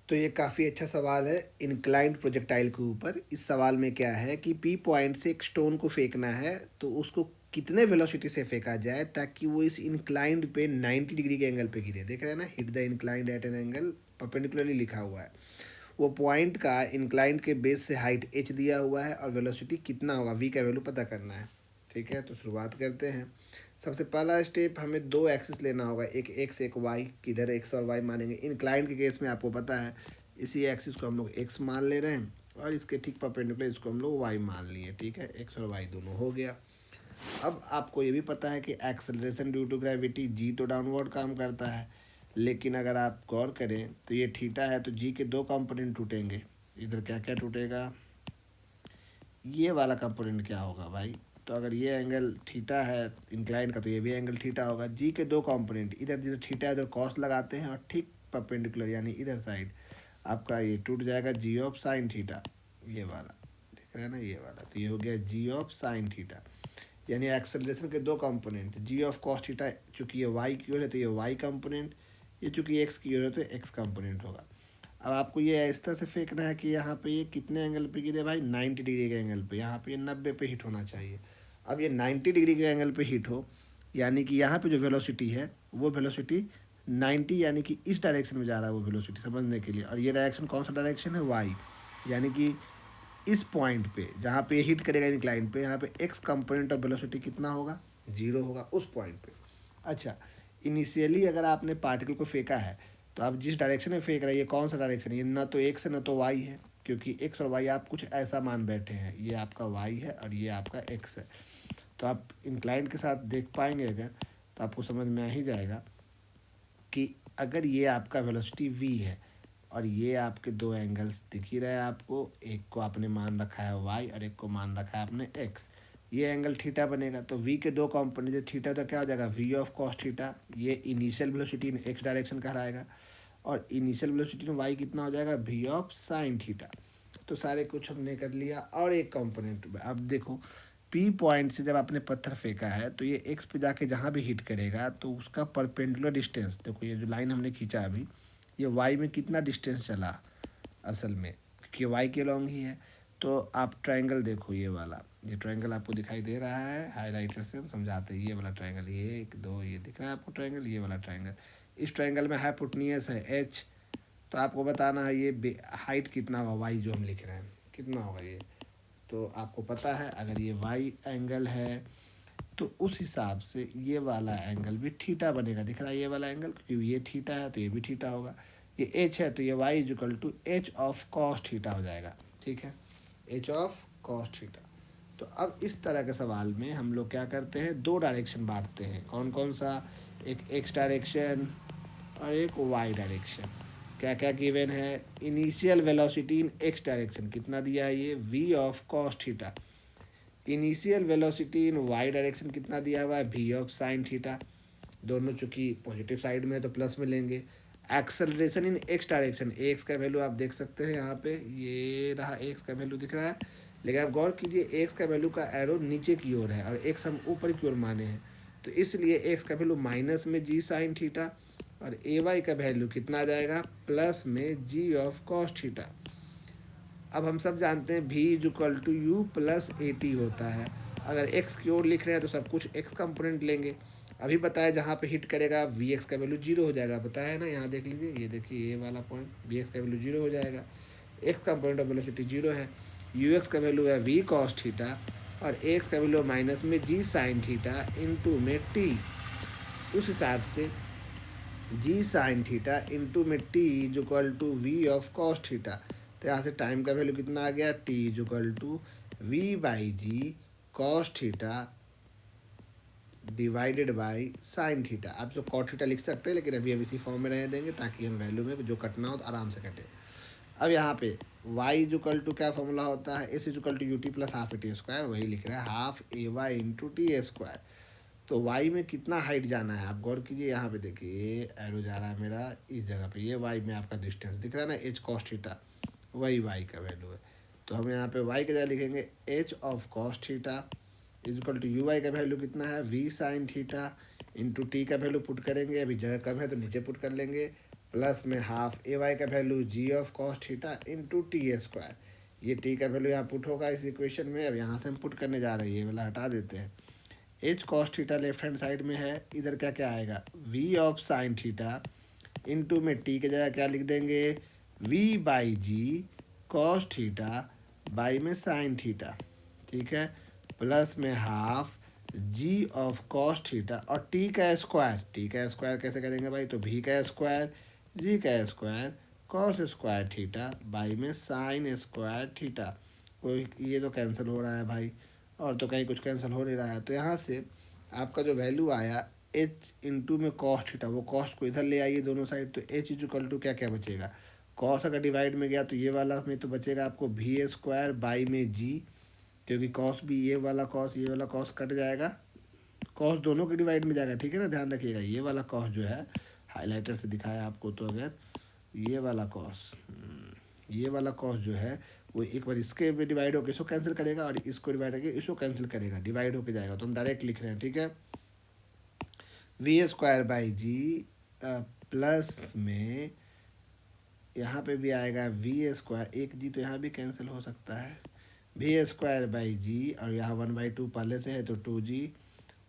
तो ये काफ़ी अच्छा सवाल है इंक्लाइंड प्रोजेक्टाइल के ऊपर। इस सवाल में क्या है कि पी पॉइंट से एक स्टोन को फेंकना है, तो उसको कितने वेलोसिटी से फेंका जाए ताकि वो इस इंक्लाइंड पे 90 डिग्री के एंगल पे गिरे। देख रहे हैं ना, hit the inclined at an angle perpendicularly लिखा हुआ है। वो पॉइंट का इंक्लाइंड के बेस से हाइट एच दिया हुआ है और वेलोसिटी कितना होगा वी का वैल्यू पता करना है। ठीक है, तो शुरुआत करते हैं। सबसे पहला स्टेप, हमें दो एक्सिस लेना होगा, एक एक्स एक वाई। किधर एक्स और वाई मानेंगे? इंक्लाइंड के केस में आपको पता है इसी एक्सिस को हम लोग एक्स मान ले रहे हैं और इसके ठीक परपेंडिकुलर इसको हम लोग वाई मान लिए। ठीक है, एक्स और वाई दोनों हो गया। अब आपको ये भी पता है कि acceleration due to gravity G तो डाउनवर्ड काम करता है, लेकिन अगर आप गौर करें तो ये थीटा है तो जी के दो कंपोनेंट टूटेंगे। इधर क्या क्या टूटेगा? ये वाला कंपोनेंट क्या होगा भाई? तो अगर ये एंगल थीटा है इंक्लाइन का, तो ये भी एंगल थीटा होगा। जी के दो कंपोनेंट, इधर जिधर थीटा है उधर कॉस लगाते हैं और ठीक परपेंडिकुलर यानी इधर साइड आपका ये टूट जाएगा जी ऑफ साइन थीटा। ये वाला देख रहे हैं ना, ये वाला। तो ये हो गया जी ऑफ साइन थीटा, यानी एक्सेलरेशन के दो component. G of cos theta चूँकि ये वाई की ओर है तो ये वाई कंपोनेंट, ये चूँकि एक्स की ओर है तो एक्स कंपोनेंट होगा। अब आपको ये इस तरह से फेंकना है कि यहाँ पे ये कितने एंगल पे गिरे भाई? 90 डिग्री के एंगल पे। यहाँ पे ये 90 पे हिट होना चाहिए। अब ये 90 डिग्री के एंगल पे हिट हो, यानी कि यहाँ पे जो वेलोसिटी है वो वेलोसिटी 90 यानी कि इस डायरेक्शन में जा रहा है वो वेलोसिटी, समझने के लिए। और ये डायरेक्शन कौन सा डायरेक्शन है? वाई। यानी कि इस पॉइंट पे जहाँ पे हिट करेगा इंक्लाइन पे, यहाँ पे एक्स कंपोनेंट ऑफ वेलोसिटी कितना होगा? जीरो होगा उस पॉइंट पे। अच्छा, इनिशियली अगर आपने पार्टिकल को फेंका है तो आप जिस डायरेक्शन में फेंक रहे हैं ये कौन सा डायरेक्शन है? ये ना तो एक्स है ना तो वाई है, क्योंकि एक्स और वाई आप कुछ ऐसा मान बैठे हैं। ये आपका वाई है और ये आपका एक्स है। तो आप इंक्लाइंड के साथ देख पाएंगे अगर, तो आपको समझ में आ ही जाएगा कि अगर ये आपका वेलोसिटी वी है और ये आपके दो एंगल्स दिख ही रहे हैं आपको, एक को आपने मान रखा है वाई और एक को मान रखा है आपने एक्स, ये एंगल थीटा बनेगा। तो वी के दो कंपोनेंट थीटा, तो क्या हो जाएगा? V of cos theta. ये initial velocity in x direction कहलाएगा और इनिशियल वेलोसिटी इन वाई कितना हो जाएगा? V of sine theta. तो सारे कुछ हमने कर लिया। और एक कंपोनेंट अब देखो, पी पॉइंट से जब आपने पत्थर फेंका है तो ये एक्स पे जाके जहाँ भी हिट करेगा तो उसका परपेंडिकुलर डिस्टेंस, देखो ये जो लाइन हमने खींचा अभी, ये वाई में कितना डिस्टेंस चला असल में, क्योंकि वाई के लॉन्ग ही है। तो आप ट्रायंगल देखो, ये वाला, ये ट्रायंगल आपको दिखाई दे रहा है, हाईलाइटर से हम समझाते हैं। ये वाला ट्रायंगल, ये एक दो, ये दिख रहा है आपको ट्रायंगल, ये वाला ट्रायंगल। इस ट्रायंगल में हाइपोटेन्यूस है एच, तो आपको बताना है ये हाइट कितना होगा, वाई जो हम लिख रहे हैं कितना होगा ये। तो आपको पता है अगर ये वाई एंगल है तो उस हिसाब से ये वाला एंगल भी थीटा बनेगा। दिख रहा है ये वाला एंगल, क्योंकि ये थीटा है तो ये भी थीटा होगा। ये एच है तो ये Y is equal to H of cos theta हो जाएगा। ठीक है, एच ऑफ कॉस थीटा। तो अब इस तरह के सवाल में हम लोग क्या करते हैं? दो डायरेक्शन बांटते हैं। कौन कौन सा? एक एक्स डायरेक्शन और एक वाई डायरेक्शन। क्या क्या गिवन है? Initial velocity in x direction कितना दिया है? ये V of cos theta. Initial velocity in Y direction कितना दिया हुआ है? V of sine theta. दोनों चूंकि पॉजिटिव साइड में है तो प्लस में लेंगे। Acceleration in x direction, x का वैल्यू आप देख सकते हैं यहाँ पे, ये रहा एक्स का वैल्यू दिख रहा है। लेकिन आप गौर कीजिए एक्स का वैल्यू का एरो नीचे की ओर है और एक्स हम ऊपर की ओर माने हैं, तो इसलिए एक्स का वैल्यू माइनस में जी साइन थीटा और ए वाई का वैल्यू कितना आ जाएगा? प्लस में जी ऑफ कॉस थीटा। अब हम सब जानते हैं V equal to U plus A T होता है। अगर एक्स की ओर लिख रहे हैं तो सब कुछ एक्स कंपोनेंट लेंगे। अभी बताया जहाँ पे हिट करेगा वी एक्स का वैल्यू जीरो हो जाएगा, बताया ना, यहाँ देख लीजिए, ये देखिए ये वाला पॉइंट, वी एक्स का वैल्यू जीरो हो जाएगा। X component of velocity zero है। यू एक्स का वैल्यू है वी कॉस थीटा और एक्स का वैल्यू माइनस में जी साइन थीटा इंटू में टी। उस हिसाब से जी साइन थीटा इंटू में T is equal to V of cos theta. तो यहाँ से टाइम का वैल्यू कितना आ गया? T is equal to V by g cos theta divided by sine theta. आप जो कॉट थीटा लिख सकते हैं, लेकिन अभी हम इसी फॉर्म में रहने देंगे ताकि हम वैल्यू में जो कटना हो तो आराम से कटे। अब यहाँ पे y इक्वल टू क्या फॉर्मूला होता है? S equal to U T plus half A T square, वही लिख रहा है half A Y into T square. तो y में कितना हाइट जाना है आप गौर कीजिए, यहाँ पे देखिए एरो जा रहा है मेरा इस जगह पे, ये y में आपका डिस्टेंस दिख रहा है ना, एच कॉस थीटा, वही y का वैल्यू है। तो हम यहाँ पे y के जगह लिखेंगे H of cos theta is equal to U Y का वैल्यू कितना है? V sine theta into T का वैल्यू पुट करेंगे, अभी जगह कम है तो नीचे पुट कर लेंगे, प्लस में हाफ ए वाई का value G of cos theta into T A square. ये टी का वैल्यू यहाँ पुट होगा इस इक्वेशन में। अब यहाँ से हम पुट करने जा रहे हैं, ये वाला हटा देते हैं। H cos theta left hand side में है, इधर क्या क्या आएगा, v of sine theta into में टी की जगह क्या लिख देंगे, v by g cos theta by में साइन थीटा, ठीक है, प्लस में half g of cos theta और टी का स्क्वायर। टी का स्क्वायर कैसे करेंगे भाई, तो भी का स्क्वायर जी का square cos square theta by में साइन स्क्वायर थीटा। कोई ये तो कैंसिल हो रहा है भाई, और तो कहीं कुछ कैंसिल हो नहीं रहा है। तो यहाँ से आपका जो वैल्यू आया एच इंटू में कॉस थीटा, वो कॉस्ट को इधर ले आइए दोनों साइड, तो एच इक्वल टू क्या क्या बचेगा, कॉस अगर डिवाइड में गया तो ये वाला में तो बचेगा आपको भी स्क्वायर बाई में जी, क्योंकि कॉस भी ये वाला कॉस कट जाएगा, कॉस दोनों के डिवाइड में जाएगा, ठीक है ना, ध्यान रखिएगा। ये वाला कॉस जो है हाईलाइटर से दिखाया आपको, तो अगर ये वाला कॉस जो है वो एक बार इसके में डिवाइड होकर इसको कैंसिल करेगा और इसको डिवाइड करके इसको कैंसिल करेगा, डिवाइड होके जाएगा, तो हम डायरेक्ट लिख रहे हैं, ठीक है। V square by g plus में यहाँ पे भी आएगा वी स्क्वायर, एक जी तो यहाँ भी कैंसिल हो सकता है, वी स्क्वायर बाई जी और यहाँ 1/2 पहले से है तो 2g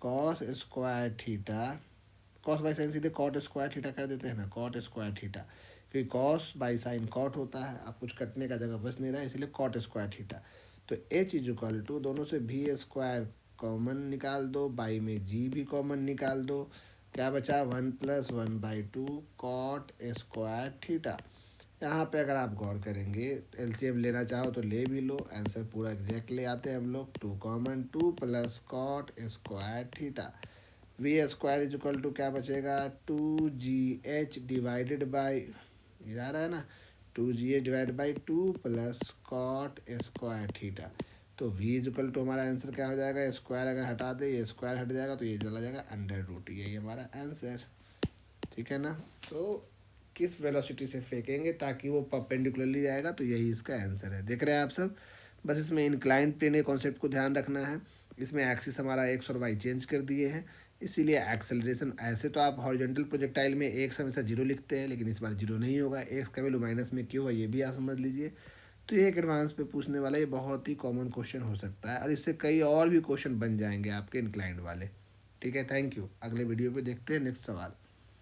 cos square theta, cos by sine सीधे कॉट स्क्वायर थीटा कर देते हैं ना, कॉट स्क्वायर थीटा, क्योंकि कॉस बाई साइन कॉट होता है, अब कुछ कटने का जगह बच नहीं रहा है, इसलिए कॉट स्क्वायर थीटा। तो एच इज इक्वल टू दोनों से भी स्क्वायर कॉमन निकाल दो, बाई में जी भी कॉमन निकाल दो, क्या बचा 1+1/2 कॉट स्क्वायर थीटा। यहाँ पे अगर आप गौर करेंगे एलसीएम लेना चाहो तो ले भी लो, आंसर पूरा एग्जैक्ट ले आते हैं हम लोग, 2 common 2 plus cot square theta. V square is equal to क्या बचेगा, 2gh डिवाइडेड बाई, ये आ रहा है ना, 2gh divide by 2 plus cot square theta. तो वी इज इक्वल टू हमारा आंसर क्या हो जाएगा, स्क्वायर अगर हटा दे ये स्क्वायर हट जाएगा तो ये चला जाएगा अंडर रूट, यही हमारा आंसर, ठीक है ना। तो किस वेलोसिटी से फेंकेंगे ताकि वो परपेंडिकुलरली जाएगा, तो यही इसका आंसर है, देख रहे हैं आप सब। बस इसमें इंक्लाइंड प्लेन के कॉन्सेप्ट को ध्यान रखना है, इसमें एक्सिस हमारा एक्स और वाई चेंज कर दिए हैं, इसीलिए एक्सेलरेशन, ऐसे तो आप हॉरिजॉन्टल प्रोजेक्टाइल में एक्स हमेशा जीरो लिखते हैं, लेकिन इस बार जीरो नहीं होगा, एक्स का वैल्यू माइनस में क्यों है ये भी आप समझ लीजिए। तो ये एक एडवांस पे पूछने वाला ये बहुत ही कॉमन क्वेश्चन हो सकता है, और इससे कई और भी क्वेश्चन बन जाएंगे आपके इंक्लाइंड वाले, ठीक है। थैंक यू, अगले वीडियो पे देखते हैं नेक्स्ट सवाल।